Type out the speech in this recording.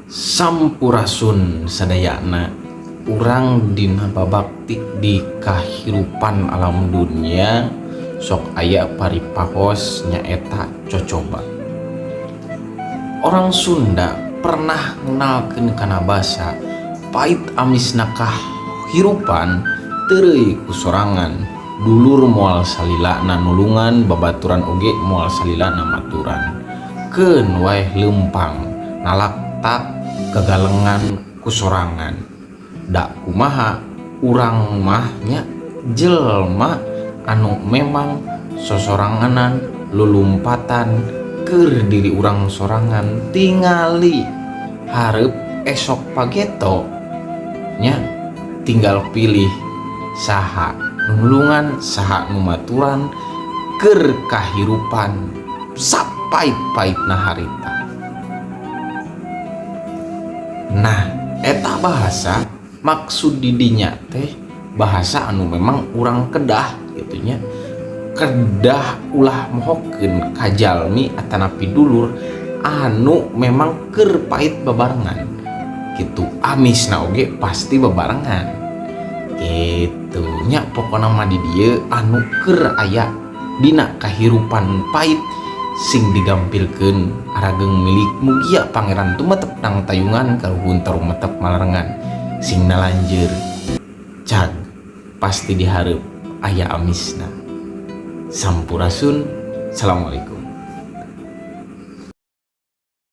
Sampurasun sadayana urang dina babakti di kahirupan alam dunia sok aya paripahos nyaeta cocoba. Orang Sunda pernah ngenalkeun kana basa pait amisna kahirupan teu ku sorangan, dulur moal salilana nulungan, babaturan oge moal salilana maturan. Keun wae lempang nalaktak kagalengan kusorangan. Da kumaha urang mahnya jelma anu memang sosoranganan lulumpatan keur diri urang sorangan tingali hareup esok pageto nya tinggal pilih saha nulungan saha numaturan keur kahirupan sapait-paitna harita. Nah, eta bahasa maksud didinya teh bahasa anu memang urang kedah gitunya, kedah ulah mohokeun kajalmi atanapi dulur anu memang keur pait babarengan gitu, amisna oge pasti babarengan gitu nya. Pokona mah di dieu anu keur aya dina kahirupan pait sing digampilkeun arageng milik mugia pangeran tumetep nang tayungan kaluhun tarumetep malarengan sing nalanjeur cag pasti dihareup aya amisna. Sampurasun. Assalamualaikum.